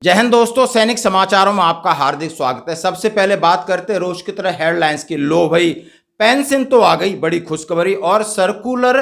जय हिंद दोस्तों, सैनिक समाचारों में आपका हार्दिक स्वागत है। सबसे पहले बात करते हैं रोज की तरह हेडलाइंस की। लो भाई, पेंशन तो आ गई, बड़ी खुशखबरी। और सर्कुलर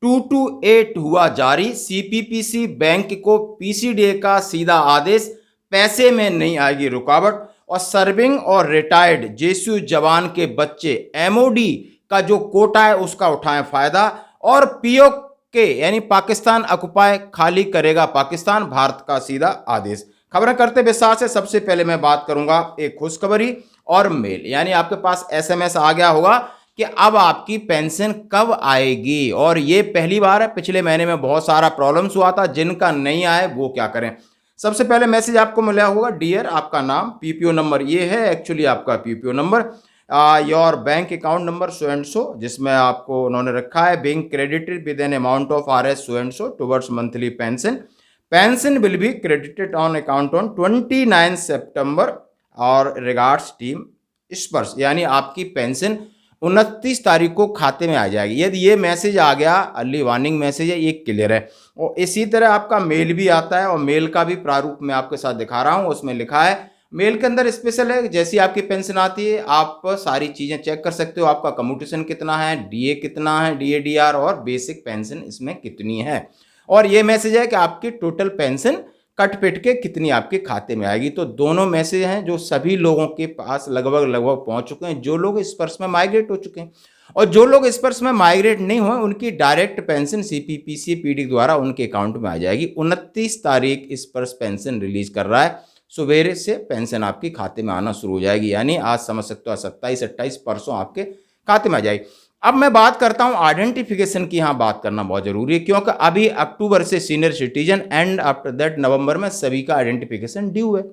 228 हुआ जारी। सीपीपीसी बैंक को पीसीडीए का सीधा आदेश, पैसे में नहीं आएगी रुकावट। और सर्विंग और रिटायर्ड जेएसयू जवान के बच्चे एमओडी का जो कोटा है उसका उठाएं फायदा। और पीओ के यानी पाकिस्तान ऑक्युपाई खाली करेगा पाकिस्तान, भारत का सीधा आदेश। खबरें करते विस्तार से। सबसे पहले मैं बात करूंगा एक खुशखबरी और मेल, यानी आपके पास एसएमएस आ गया होगा कि अब आपकी पेंशन कब आएगी। और ये पहली बार है, पिछले महीने में बहुत सारा प्रॉब्लम्स हुआ था। जिनका नहीं आए वो क्या करें। सबसे पहले मैसेज आपको मिला होगा, डियर आपका नाम, पीपीओ नंबर ये है एक्चुअली आपका PPO number, your bank account number so and so, जिसमें आपको उन्होंने रखा है being credited with an amount of RS so and so towards monthly pension. Pension will be credited on account on 29 सितंबर और regards team स्पर्श, यानी आपकी pension 29 तारीख को खाते में आ जाएगी। यदि ये मैसेज आ गया, अर्ली वार्निंग मैसेज है, ये क्लियर है। और इसी तरह आपका मेल भी आता है, और मेल का भी प्रारूप मैं आपके साथ दिखा रहा हूँ। उसमें लिखा है, मेल के अंदर स्पेशल है, जैसी आपकी पेंशन आती है आप सारी चीज़ें चेक कर सकते हो। आपका कम्यूटेशन कितना है, डीए कितना है, डीए डीआर और बेसिक पेंशन इसमें कितनी है। और ये मैसेज है कि आपकी टोटल पेंशन कट पिट के कितनी आपके खाते में आएगी। तो दोनों मैसेज हैं जो सभी लोगों के पास लगभग पहुंच चुके हैं, जो लोग स्पर्श में माइग्रेट हो चुके हैं। और जो लोग स्पर्श में माइग्रेट नहीं हुए उनकी डायरेक्ट पेंशन सीपीपीसी पीडी द्वारा उनके अकाउंट में आ जाएगी। 29 तारीख स्पर्श पेंशन रिलीज कर रहा है, सवेरे से पेंशन आपके खाते में आना शुरू हो जाएगी। यानी आज समझ सकते हो 27-28 परसों आपके खाते में आ जाएगी। अब मैं बात करता हूं आइडेंटिफिकेशन की। यहां बात करना बहुत जरूरी है, क्योंकि अभी अक्टूबर से senior citizen and after that November में सभी का आइडेंटिफिकेशन ड्यू है।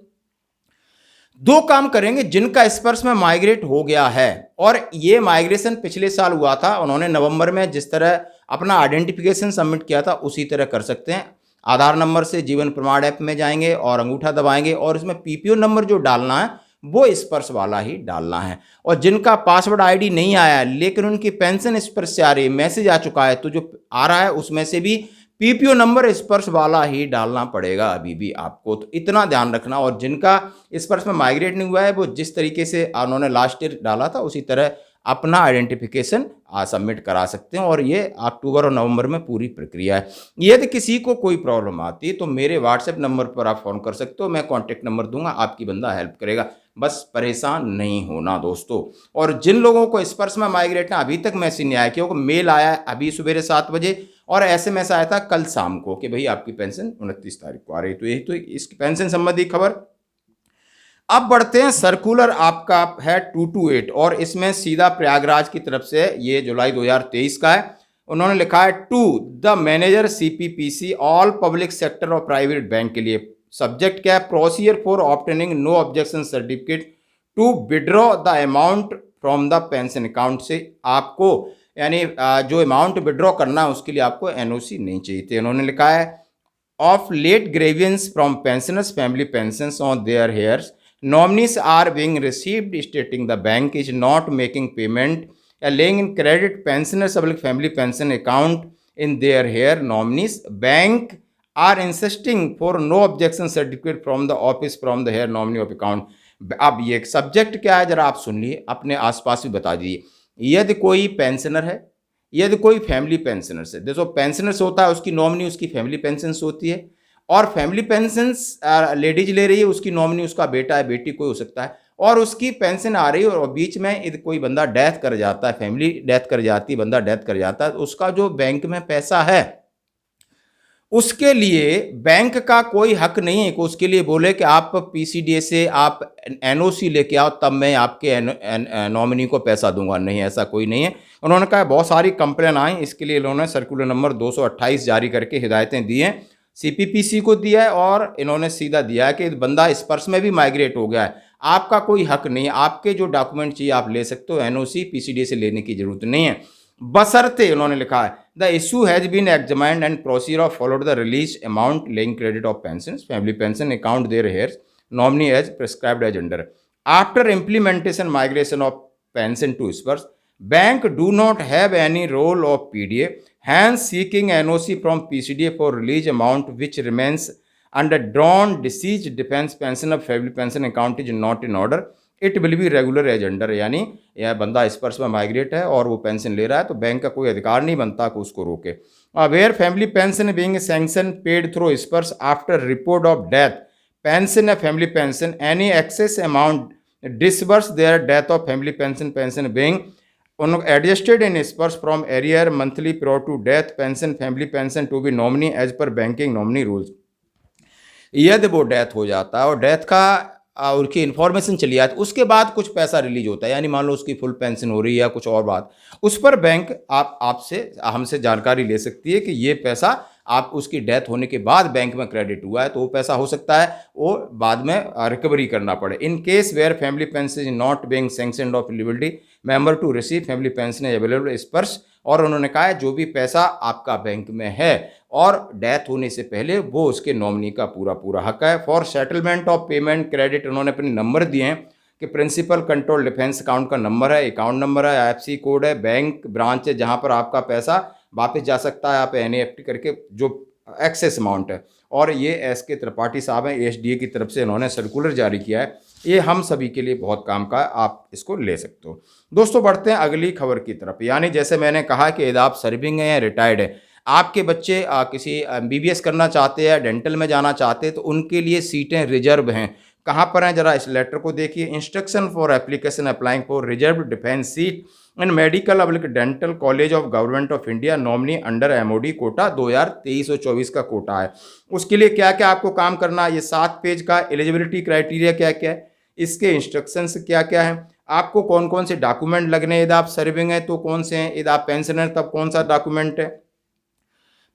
दो काम करेंगे, जिनका स्पर्श में माइग्रेट हो गया है और ये माइग्रेशन पिछले साल हुआ था, उन्होंने नवंबर में जिस तरह अपना आइडेंटिफिकेशन सबमिट किया था उसी तरह कर सकते हैं। आधार नंबर से जीवन प्रमाण ऐप में जाएंगे और अंगूठा दबाएंगे, और इसमें पीपीओ नंबर जो डालना है वो स्पर्श वाला ही डालना है। और जिनका पासवर्ड आईडी नहीं आया लेकिन उनकी पेंशन स्पर्श से आ रही है, मैसेज आ चुका है, तो जो आ रहा है उसमें से भी पीपीओ नंबर स्पर्श वाला ही डालना पड़ेगा अभी भी आपको। तो इतना ध्यान रखना। और जिनका स्पर्श में माइग्रेट नहीं हुआ है वो जिस तरीके से उन्होंने लास्ट ईयर डाला था उसी तरह अपना आइडेंटिफिकेशन सबमिट करा सकते हैं। और ये अक्टूबर और नवंबर में पूरी प्रक्रिया है। यदि किसी को कोई प्रॉब्लम आती है तो मेरे व्हाट्सएप नंबर पर आप फ़ोन कर सकते हो, मैं कॉन्टैक्ट नंबर दूंगा, आपकी बंदा हेल्प करेगा। बस परेशान नहीं होना दोस्तों। और जिन लोगों को स्पर्श में माइग्रेट ना अभी तक मैसेज नहीं आया, क्योंकि मेल आया है अभी सुबह 7 बजे और एसएमएस आया था कल शाम को कि भाई आपकी पेंशन 29 तारीख को आ रही है। तो यही तो इसकी पेंशन संबंधी खबर। अब बढ़ते हैं, सर्कुलर आपका है 228 और इसमें सीधा प्रयागराज की तरफ से, ये जुलाई 2023 का है। उन्होंने लिखा है to the manager CPPC all public sector और प्राइवेट बैंक के लिए। सब्जेक्ट क्या है, procedure for obtaining no objection certificate to withdraw the amount from the pension account. से आपको यानी जो अमाउंट विड्रॉ करना है उसके लिए आपको एनओसी नहीं चाहिए थे। उन्होंने लिखा है of late grievances from pensioners family pensions on their heirs nominees are being received stating the bank is not making payment or laying in credit pensioners public family pension account in their hair nominees. Bank are insisting for no objection certificate from the office from the hair nominee of account. अब ये subject क्या है जरा आप सुन लिए, अपने आसपास भी बता दीजिए। यदि कोई पेंशनर है, यदि कोई फैमिली पेंशनर से, देखो पेंशनर्स होता है उसकी नॉमिनी उसकी फैमिली पेंशन होती है, और फैमिली पेंशंस लेडीज ले रही है उसकी नॉमिनी उसका बेटा है बेटी कोई हो सकता है, और उसकी पेंशन आ रही है और बीच में यदि कोई बंदा डेथ कर जाता है, फैमिली डेथ कर जाती है, बंदा डेथ कर जाता है, तो उसका जो बैंक में पैसा है उसके लिए बैंक का कोई हक नहीं है कि उसके लिए बोले कि आप पीसीडीए से आप एनओसी लेके आओ तब मैं आपके नॉमिनी को पैसा दूंगा। नहीं, ऐसा कोई नहीं है। उन्होंने कहा बहुत सारी कंप्लेन आई, इसके लिए उन्होंने सर्कुलर नंबर 228 जारी करके हिदायतें दी हैं, सीपीपीसी को दिया है और इन्होंने सीधा दिया है कि बंदा स्पर्श में भी माइग्रेट हो गया है, आपका कोई हक नहीं है, आपके जो डॉक्यूमेंट चाहिए आप ले सकते हो, एनओसी पीसीडीए से लेने की जरूरत नहीं है। बशर्ते उन्होंने लिखा है the issue has been examined and procedure of followed the release amount laying credit of pension family pension account their heirs nominee as prescribed as under. After implementation migration of pension to Sparsh bank do not have any role of PDA, hence seeking NOC from PCDA for release amount which remains under drawn deceased defence pension of family pension account is not in order, it will be regular as under. यानी यह बंदा स्पर्श में migrate है और वो pension ले रहा है तो बैंक का कोई अधिकार नहीं बनता कि उसको रोके। Where family pension being sanction paid through Sparsh after report of death pension या family pension any excess amount disburse their death of family pension being adjusted in spurs from arrear monthly prior to death family pension to be nominee as per banking nominee rules। यदि वो death हो जाता है और death का उसकी information चली आती उसके बाद कुछ पैसा रिलीज होता है, यानी मान लो उसकी फुल पेंशन हो रही है या कुछ और बात, उस पर बैंक आपसे हमसे जानकारी ले सकती है कि ये पैसा आप उसकी डेथ होने के बाद बैंक में क्रेडिट हुआ है, तो वो पैसा हो सकता है वो बाद में रिकवरी करना पड़े। In case where family pension is not being sanctioned of eligibility member to receive family pension is available Sparsh. और उन्होंने कहा है जो भी पैसा आपका बैंक में है और डेथ होने से पहले वो उसके नॉमिनी का पूरा हक है। For settlement of payment credit उन्होंने अपने नंबर दिए हैं कि प्रिंसिपल कंट्रोल डिफेंस अकाउंट का नंबर है, अकाउंट नंबर है, IFSC कोड है, बैंक ब्रांच है जहां पर आपका पैसा वापस जा सकता है, आप NEFT करके जो एक्सेस अमाउंट है। और ये SK त्रिपाठी साहब हैं ASDA की तरफ से इन्होंने सर्कुलर जारी किया है, ये हम सभी के लिए बहुत काम का है, आप इसको ले सकते हो। दोस्तों बढ़ते हैं अगली खबर की तरफ। यानी जैसे मैंने कहा कि यदि आप सर्विंग हैं या रिटायर्ड है, आपके बच्चे किसी MBBS करना चाहते हैं, डेंटल में जाना चाहते हैं, तो उनके लिए सीटें रिजर्व हैं। कहाँ पर हैं जरा इस लेटर को देखिए। Instruction for application applying for reserve defence seat in medical public dental college of government of India nominee under MOD quota 2023-24 का कोटा है। उसके लिए क्या क्या आपको काम करना है, ये 7 पेज का एलिजिबिलिटी क्राइटेरिया क्या क्या है, इसके इंस्ट्रक्शंस क्या क्या है, आपको कौन कौन से डॉक्यूमेंट लगने, यदि आप सर्विंग है तो कौन से हैं, यदि आप पेंशनर तब कौन सा डॉक्यूमेंट है,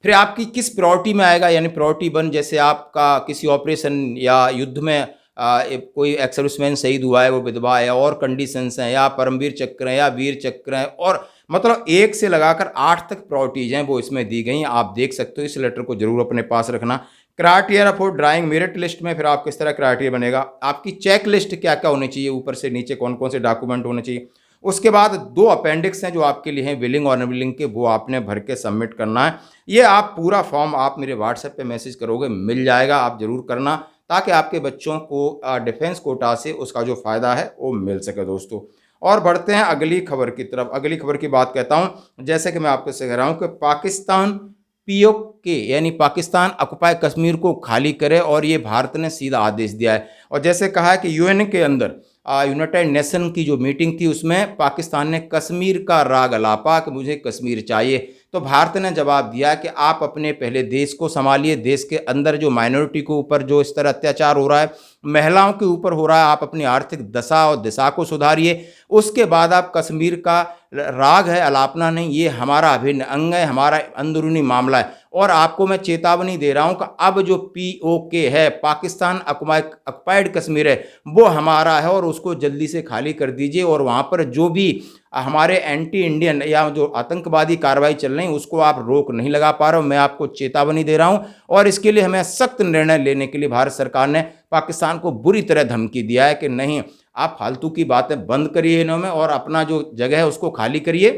फिर आपकी किस प्रायोरिटी में आएगा। यानी प्रायोरिटी 1 जैसे आपका किसी ऑपरेशन या युद्ध में कोई एक्स सर्विसमैन शहीद हुआ है, वो विधवा है, और कंडीशंस हैं, या परमवीर चक्र हैं या वीर चक्र हैं, और मतलब 1 से लगाकर 8 तक प्रायोरिटीज हैं वो इसमें दी गई हैं। आप देख सकते हो, इस लेटर को जरूर अपने पास रखना। Criteria for drawing merit list में फिर आप किस तरह क्राइटेरिया बनेगा, आपकी चेक लिस्ट क्या क्या होनी चाहिए, ऊपर से नीचे कौन कौन से डॉक्यूमेंट होने चाहिए। उसके बाद 2 अपेंडिक्स हैं जो आपके लिए हैं विलिंग और अनविलिंग के, वो आपने भर के सबमिट करना है। ये आप पूरा फॉर्म आप मेरे व्हाट्सएप पे मैसेज करोगे, मिल जाएगा, आप जरूर करना ताकि आपके बच्चों को डिफेंस कोटा से उसका जो फ़ायदा है वो मिल सके दोस्तों। और बढ़ते हैं अगली खबर की तरफ। अगली खबर की बात कहता हूँ, जैसे कि मैं आपको कह रहा हूँ कि पाकिस्तान POK यानी पाकिस्तान ऑक्युपाई कश्मीर को खाली करे, और ये भारत ने सीधा आदेश दिया है। और जैसे कहा है कि UN के अंदर यूनाइटेड नेशन की जो मीटिंग थी उसमें पाकिस्तान ने कश्मीर का राग अलापा कि मुझे कश्मीर चाहिए, तो भारत ने जवाब दिया कि आप अपने पहले देश को संभालिए, देश के अंदर जो माइनॉरिटी के ऊपर जो इस तरह अत्याचार हो रहा है, महिलाओं के ऊपर हो रहा है, आप अपनी आर्थिक दशा और दिशा को सुधारिए, उसके बाद आप कश्मीर का राग है अलापना नहीं, ये हमारा अभिन्न अंग है, हमारा अंदरूनी मामला है। और आपको मैं चेतावनी दे रहा हूं कि अब जो POK है, पाकिस्तान ऑक्युपाइड कश्मीर है, वो हमारा है और उसको जल्दी से खाली कर दीजिए। और वहाँ पर जो भी हमारे एंटी इंडियन या जो आतंकवादी कार्रवाई चल रही है उसको आप रोक नहीं लगा पा रहे हो, मैं आपको चेतावनी दे रहा हूँ। और इसके लिए हमें सख्त निर्णय लेने के लिए भारत सरकार ने पाकिस्तान को बुरी तरह धमकी दिया है कि नहीं, आप फालतू की बातें बंद करिए इन्हों में और अपना जो जगह है उसको खाली करिए,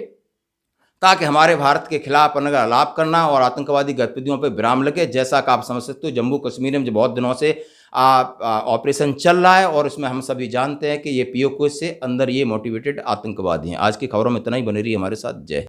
ताकि हमारे भारत के खिलाफ अलाप करना और आतंकवादी गतिविधियों पर विराम लगे। जैसा कि आप समझ सकते हो, जम्मू कश्मीर में जो बहुत दिनों से ऑपरेशन चल रहा है और उसमें हम सभी जानते हैं कि ये POK से अंदर ये मोटिवेटेड आतंकवादी हैं। आज की खबरों में इतना ही, बने रही हमारे साथ। जय।